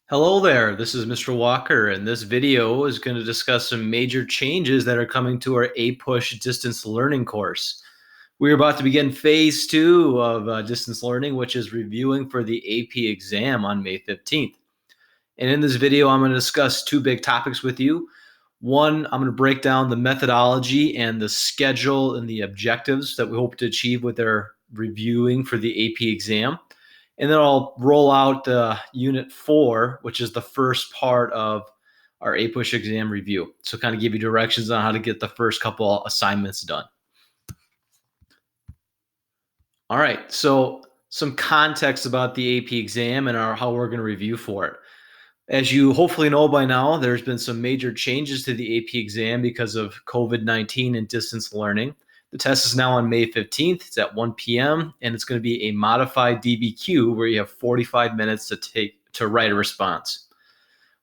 Hello there, this is Mr. Walker, and this video is going to discuss some major changes that are coming to our APUSH distance learning course. We're about to begin phase 2 of distance learning, which is reviewing for the AP exam on May 15th. And in this video, I'm going to discuss two big topics with you. One, I'm going to break down the methodology and the schedule and the objectives that we hope to achieve with our reviewing for the AP exam. And then I'll roll out Unit 4, which is the first part of our APUSH exam review. So kind of give you directions on how to get the first couple assignments done. All right, so some context about the AP exam and how we're going to review for it. As you hopefully know by now, there's been some major changes to the AP exam because of COVID-19 and distance learning. The test is now on May 15th. It's at 1 p.m. and it's going to be a modified DBQ where you have 45 minutes to write a response.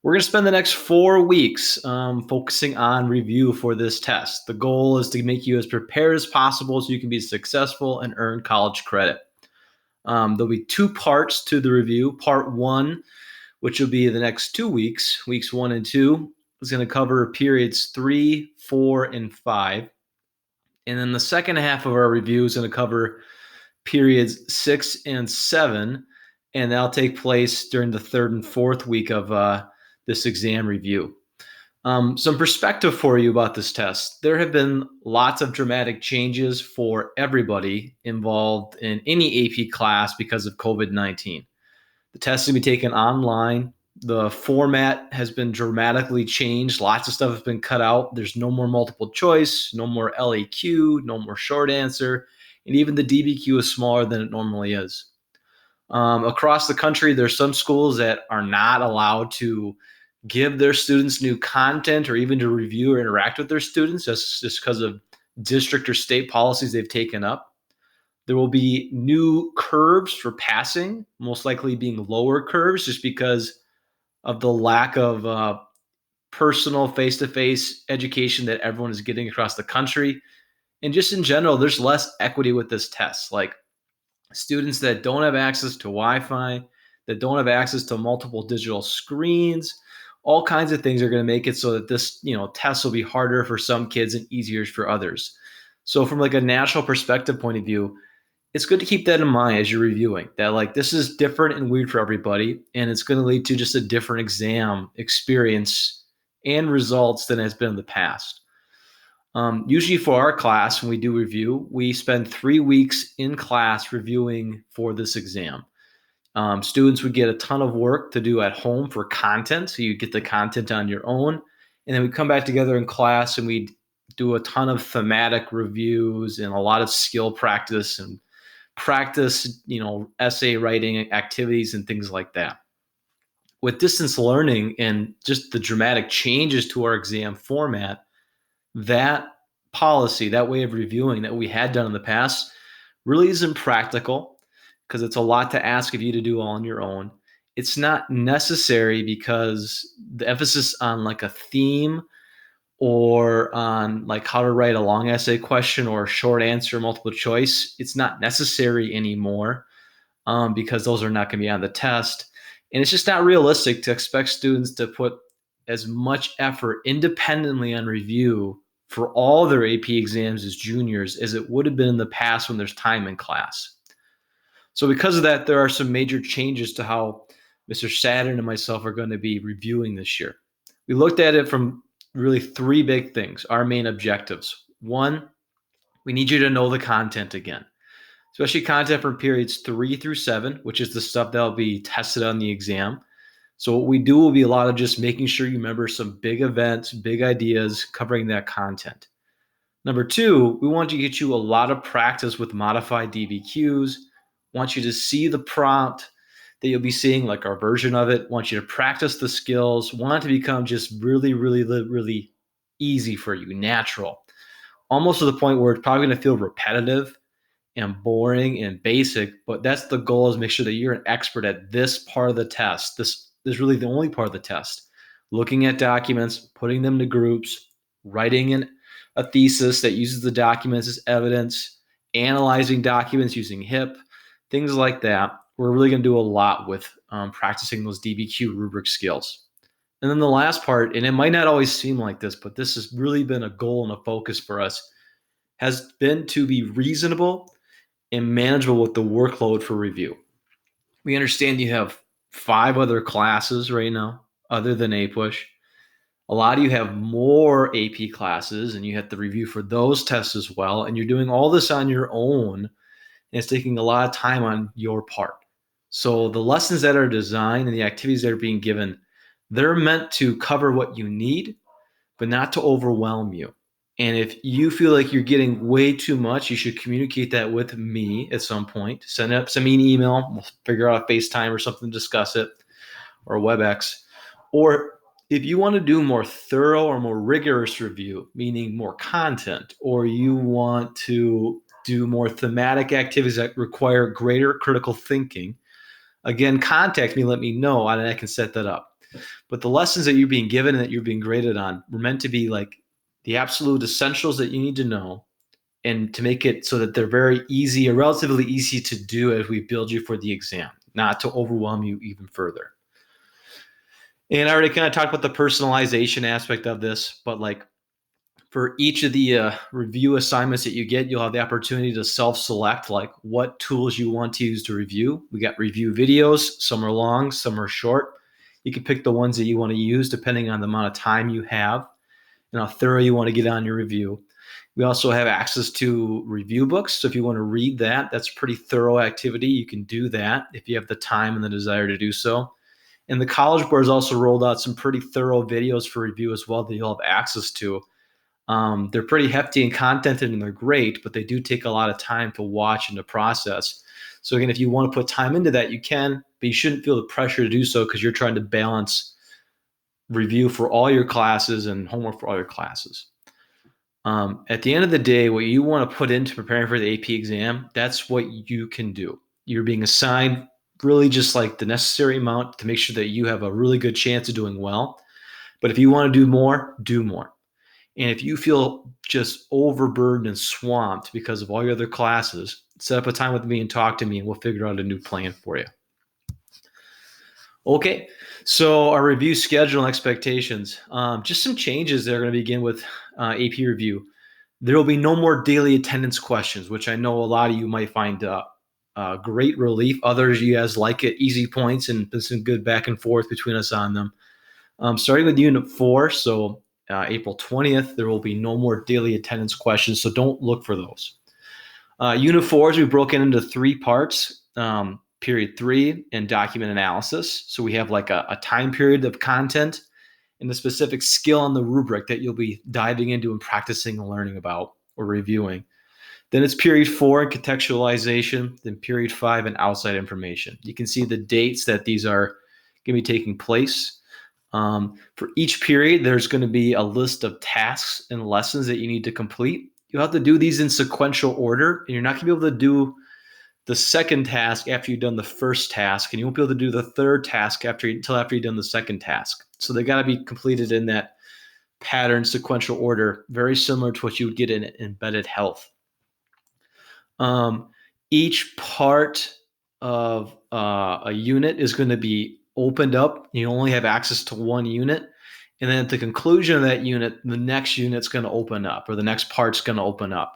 We're going to spend the next 4 weeks focusing on review for this test. The goal is to make you as prepared as possible so you can be successful and earn college credit. There'll be two parts to the review. Part 1, which will be the next 2 weeks, weeks 1 and 2, is going to cover periods 3, 4, and 5. And then the second half of our review is going to cover periods 6 and 7, and that'll take place during the 3rd and 4th week of this exam review. Some perspective for you about this test. There have been lots of dramatic changes for everybody involved in any AP class because of COVID-19. The test is going to be taken online. The format has been dramatically changed. Lots of stuff has been cut out. There's no more multiple choice, no more LAQ, no more short answer, and even the DBQ is smaller than it normally is. Across the country, there's some schools that are not allowed to give their students new content or even to review or interact with their students just because of district or state policies they've taken up. There will be new curves for passing, most likely being lower curves just because of the lack of personal face-to-face education that everyone is getting across the country. And just in general, there's less equity with this test. Like students that don't have access to Wi-Fi, that don't have access to multiple digital screens, all kinds of things are going to make it so that this, test will be harder for some kids and easier for others. So from like a national perspective point of view, it's good to keep that in mind as you're reviewing that like this is different and weird for everybody, and it's going to lead to just a different exam experience and results than has been in the past. Usually for our class, when we do review, we spend 3 weeks in class reviewing for this exam. Students would get a ton of work to do at home for content, so you get the content on your own, and then we come back together in class and we do a ton of thematic reviews and a lot of skill practice and practice, essay writing activities and things like that. With distance learning and just the dramatic changes to our exam format, that policy, that way of reviewing that we had done in the past really isn't practical because it's a lot to ask of you to do all on your own. It's not necessary because the emphasis on like a theme or on like how to write a long essay question or a short answer multiple choice, it's not necessary anymore because those are not going to be on the test. And it's just not realistic to expect students to put as much effort independently on review for all their AP exams as juniors as it would have been in the past when there's time in class. So because of that, there are some major changes to how Mr. Saturn and myself are going to be reviewing this year. We looked at it from really 3 big things, our main objectives. 1, we need you to know the content again, especially content from periods 3 through 7, which is the stuff that will be tested on the exam. So what we do will be a lot of just making sure you remember some big events, big ideas, covering that content. Number 2, we want to get you a lot of practice with modified DBQs. Want you to see the prompt that you'll be seeing, like our version of it. Want you to practice the skills. Want it to become just really, really, really easy for you, natural. Almost to the point where it's probably going to feel repetitive and boring and basic, but that's the goal, is make sure that you're an expert at this part of the test. This is really the only part of the test. Looking at documents, putting them to groups, writing a thesis that uses the documents as evidence, analyzing documents using HIP, things like that. we're really going to do a lot with practicing those DBQ rubric skills. And then the last part, and it might not always seem like this, but this has really been a goal and a focus for us, has been to be reasonable and manageable with the workload for review. We understand you have 5 other classes right now other than APUSH. A lot of you have more AP classes and you have to review for those tests as well. And you're doing all this on your own, and it's taking a lot of time on your part. So the lessons that are designed and the activities that are being given, they're meant to cover what you need, but not to overwhelm you. And if you feel like you're getting way too much, you should communicate that with me at some point. Send me an email. We'll figure out a FaceTime or something to discuss it, or WebEx. Or if you want to do more thorough or more rigorous review, meaning more content, or you want to do more thematic activities that require greater critical thinking, again, contact me, let me know, and I can set that up. But the lessons that you're being given and that you're being graded on were meant to be like the absolute essentials that you need to know, and to make it so that they're very easy or relatively easy to do as we build you for the exam, not to overwhelm you even further. And I already kind of talked about the personalization aspect of this, but like for each of the review assignments that you get, you'll have the opportunity to self-select like what tools you want to use to review. We got review videos, some are long, some are short. You can pick the ones that you want to use depending on the amount of time you have and how thorough you want to get on your review. We also have access to review books. So if you want to read that, that's a pretty thorough activity. You can do that if you have the time and the desire to do so. And the College Board has also rolled out some pretty thorough videos for review as well that you'll have access to. They're pretty hefty and contented and they're great, but they do take a lot of time to watch and to process. So again, if you want to put time into that, you can, but you shouldn't feel the pressure to do so because you're trying to balance review for all your classes and homework for all your classes. At the end of the day, what you want to put into preparing for the AP exam, that's what you can do. You're being assigned really just like the necessary amount to make sure that you have a really good chance of doing well. But if you want to do more, do more. And if you feel just overburdened and swamped because of all your other classes, set up a time with me and talk to me, and we'll figure out a new plan for you. Okay, so our review schedule and expectations. Just some changes that are going to begin with AP review. There will be no more daily attendance questions, which I know a lot of you might find great relief. Others, you guys like it, easy points, and there's some good back and forth between us on them. Starting with Unit 4, so April 20th, there will be no more daily attendance questions, so don't look for those. Unit 4 is we broken into 3 parts. Period 3 and document analysis. So we have like a time period of content and the specific skill on the rubric that you'll be diving into and practicing and learning about or reviewing. Then it's period 4 and contextualization, then period 5 and outside information. You can see the dates that these are going to be taking place. For each period, there's going to be a list of tasks and lessons that you need to complete. You'll have to do these in sequential order, and you're not going to be able to do the second task after you've done the first task, and you won't be able to do the third task until after you've done the second task. So they got to be completed in that pattern sequential order, very similar to what you would get in embedded health. Each part of a unit is going to be opened up. You only have access to one unit. And then at the conclusion of that unit, the next unit's going to open up, or the next part's going to open up.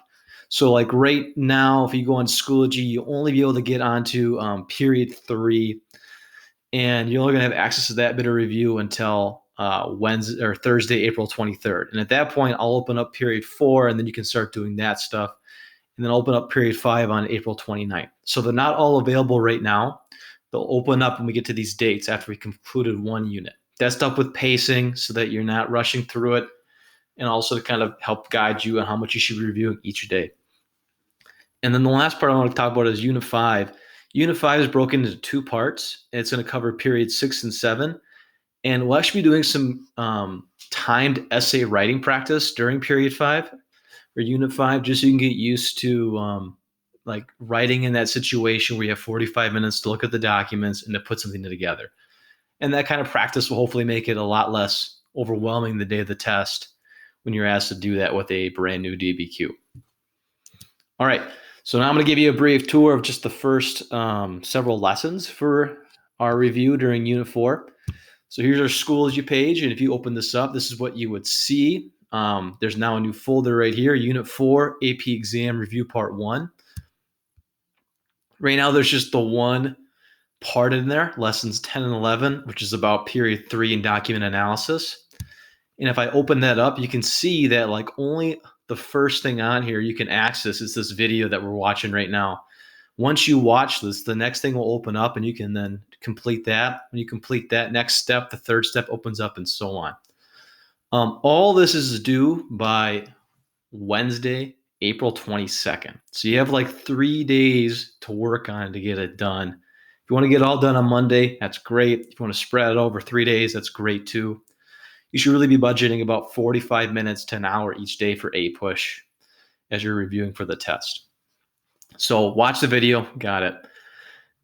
So like right now, if you go on Schoology, you'll only be able to get onto period 3, and you're only going to have access to that bit of review until Wednesday or Thursday, April 23rd. And at that point, I'll open up period 4, and then you can start doing that stuff. And then open up period 5 on April 29th. So they're not all available right now. They'll open up when we get to these dates after we concluded one unit. That's stuff with pacing so that you're not rushing through it, and also to kind of help guide you on how much you should be reviewing each day. And then the last part I want to talk about is Unit 5. Unit 5 is broken into 2 parts. It's going to cover periods 6 and 7. And we'll actually be doing some timed essay writing practice during period 5 or Unit 5, just so you can get used to like writing in that situation where you have 45 minutes to look at the documents and to put something together. And that kind of practice will hopefully make it a lot less overwhelming the day of the test when you're asked to do that with a brand new DBQ. All right. So now I'm going to give you a brief tour of just the first several lessons for our review during Unit 4. So here's our School As You page, and if you open this up, this is what you would see. There's now a new folder right here, Unit 4, AP Exam Review Part 1. Right now, there's just the one part in there, Lessons 10 and 11, which is about Period 3 and document analysis. And if I open that up, you can see that like only the first thing on here you can access is this video that we're watching right now. Once you watch this, the next thing will open up and you can then complete that. When you complete that next step, the third step opens up and so on. All this is due by Wednesday, April 22nd. So you have like 3 days to work on to get it done. If you want to get it all done on Monday, that's great. If you want to spread it over 3 days, that's great too. You should really be budgeting about 45 minutes to an hour each day for APUSH as you're reviewing for the test. So watch the video, got it.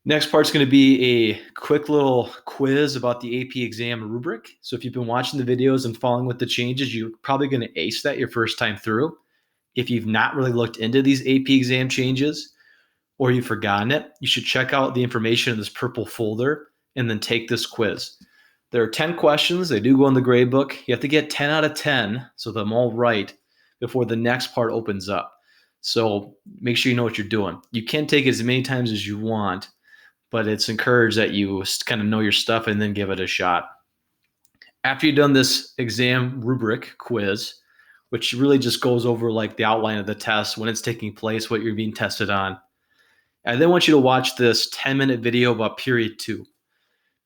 Next part's going to be a quick little quiz about the AP exam rubric. So if you've been watching the videos and following with the changes, you're probably going to ace that your first time through. If you've not really looked into these AP exam changes or you've forgotten it, you should check out the information in this purple folder and then take this quiz. There are 10 questions. They do go in the grade book. You have to get 10 out of 10, so them all right, before the next part opens up. So make sure you know what you're doing. You can take it as many times as you want, but it's encouraged that you kind of know your stuff and then give it a shot. After you've done this exam rubric quiz, which really just goes over like the outline of the test, when it's taking place, what you're being tested on, I then want you to watch this 10-minute video about Period 2.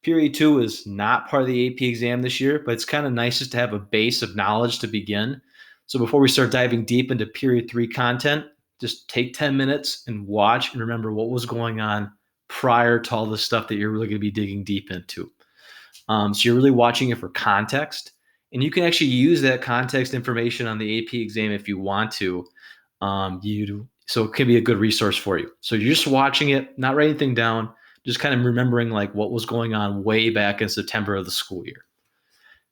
Period 2 is not part of the AP exam this year, but it's kind of nice just to have a base of knowledge to begin. So before we start diving deep into Period 3 content, just take 10 minutes and watch and remember what was going on prior to all the stuff that you're really going to be digging deep into. So you're really watching it for context, and you can actually use that context information on the AP exam if you want to. So it can be a good resource for you. So you're just watching it, not writing anything down, just kind of remembering like what was going on way back in September of the school year.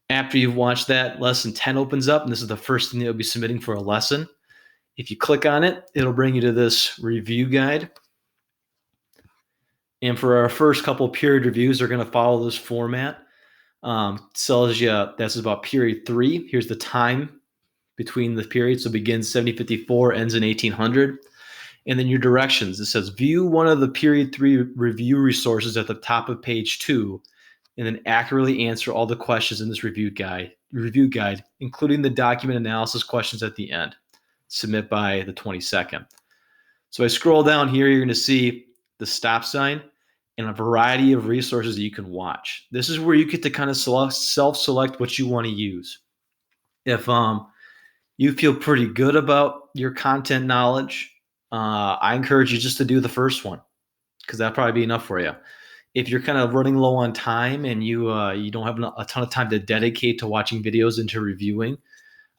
After you've watched that, lesson 10 opens up, and this is the first thing that you'll be submitting for a lesson. If you click on it, it'll bring you to this review guide. And for our first couple period reviews, they're going to follow this format. Tells you that's about Period 3. Here's the time between the periods. So begins 1754, ends in 1800. And then your directions. It says view one of the Period 3 review resources at the top of page 2, and then accurately answer all the questions in this review guide, including the document analysis questions at the end. Submit by the 22nd. So I scroll down here, you're going to see the stop sign and a variety of resources that you can watch. This is where you get to kind of self-select what you want to use. If you feel pretty good about your content knowledge, I encourage you just to do the first one because that'll probably be enough for you. If you're kind of running low on time and you don't have a ton of time to dedicate to watching videos and to reviewing,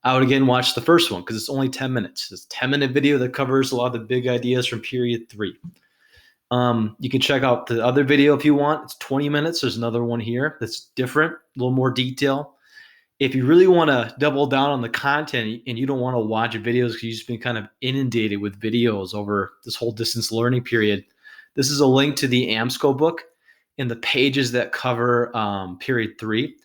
I would again watch the first one because it's only 10 minutes. It's a 10-minute video that covers a lot of the big ideas from Period 3. You can check out the other video if you want. It's 20 minutes. There's another one here that's different, a little more detail. If you really want to double down on the content and you don't want to watch videos because you've just been kind of inundated with videos over this whole distance learning period, this is a link to the AMSCO book and the pages that cover Period 3.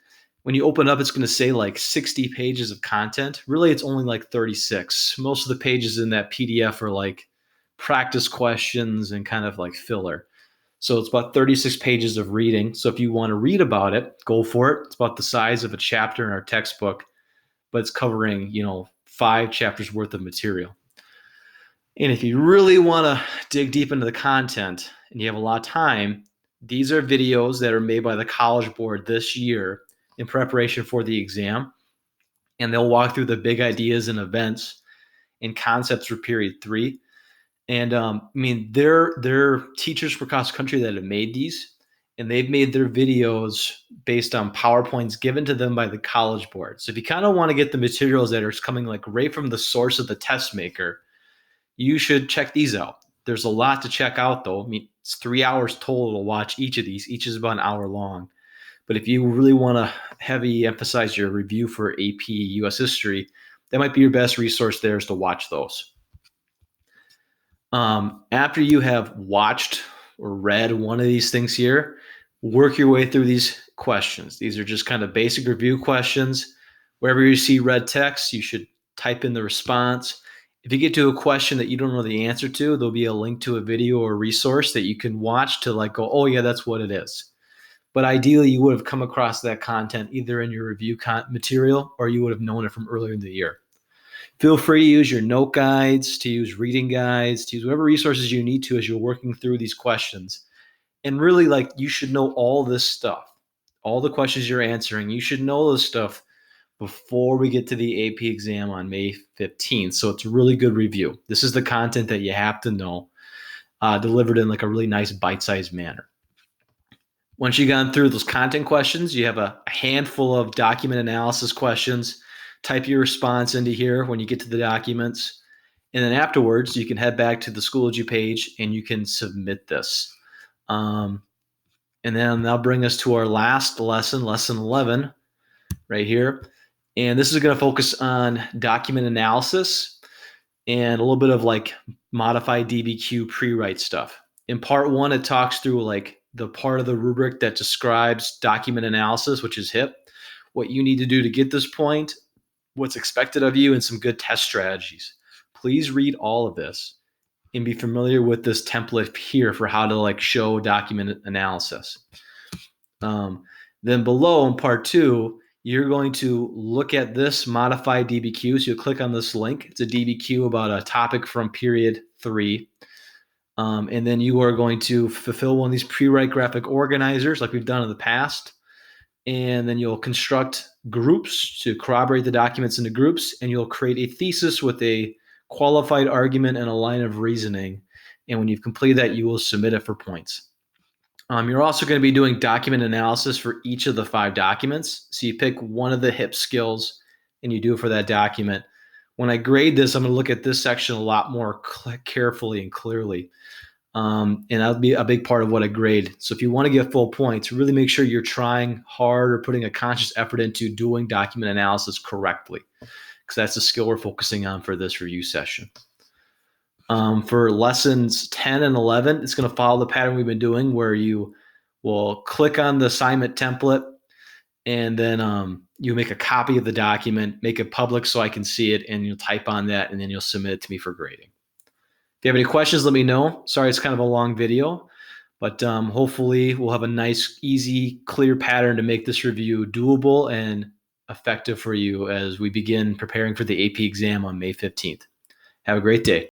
When you open up, it's going to say like 60 pages of content. Really, it's only like 36. Most of the pages in that PDF are like practice questions and kind of like filler. So it's about 36 pages of reading. So if you want to read about it, go for it. It's about the size of a chapter in our textbook, but it's covering, 5 chapters worth of material. And if you really want to dig deep into the content and you have a lot of time, these are videos that are made by the College Board this year in preparation for the exam. And they'll walk through the big ideas and events and concepts for Period 3. And they're teachers for cross country that have made these, and they've made their videos based on PowerPoints given to them by the College Board. So if you kind of want to get the materials that are coming like right from the source of the test maker, you should check these out. There's a lot to check out though. It's 3 hours total to watch each of these. Each is about an hour long. But if you really want to heavy emphasize your review for AP US History, that might be your best resource there is to watch those. After you have watched or read one of these things here, work your way through these questions. These are just kind of basic review questions. Wherever you see red text, you should type in the response. If you get to a question that you don't know the answer to, there'll be a link to a video or resource that you can watch to like go, oh yeah, that's what it is. But ideally, you would have come across that content either in your review material or you would have known it from earlier in the year. Feel free to use your note guides, to use reading guides, to use whatever resources you need to as you're working through these questions. And really, like, you should know all this stuff, all the questions you're answering. You should know this stuff before we get to the AP exam on May 15th. So it's a really good review. This is the content that you have to know, delivered in like a really nice bite-sized manner. Once you've gone through those content questions, you have a handful of document analysis questions. Type your response into here when you get to the documents. And then afterwards, you can head back to the Schoology page and you can submit this. And then that'll bring us to our last lesson, lesson 11, right here. And this is going to focus on document analysis and a little bit of like modified DBQ pre-write stuff. In part one, it talks through like the part of the rubric that describes document analysis, which is HIP, what you need to do to get this point, what's expected of you, and some good test strategies. Please read all of this and be familiar with this template here for how to like show document analysis. Then below in part two, you're going to look at this modified DBQ. So you'll click on this link. It's a DBQ about a topic from period 3. And then you are going to fulfill one of these pre-write graphic organizers like we've done in the past. And then you'll construct groups to corroborate the documents into groups, and you'll create a thesis with a qualified argument and a line of reasoning. And when you've completed that, you will submit it for points. You're also going to be doing document analysis for each of the 5 documents. So you pick one of the HIP skills and you do it for that document. When I grade this, I'm going to look at this section a lot more carefully and clearly. And that'll be a big part of what I grade. So if you want to get full points, really make sure you're trying hard or putting a conscious effort into doing document analysis correctly, because that's the skill we're focusing on for this review session. For lessons 10 and 11, it's going to follow the pattern we've been doing where you will click on the assignment template and then you make a copy of the document, make it public so I can see it, and you'll type on that and then you'll submit it to me for grading. If you have any questions, let me know. Sorry, it's kind of a long video, but hopefully we'll have a nice, easy, clear pattern to make this review doable and effective for you as we begin preparing for the AP exam on May 15th. Have a great day.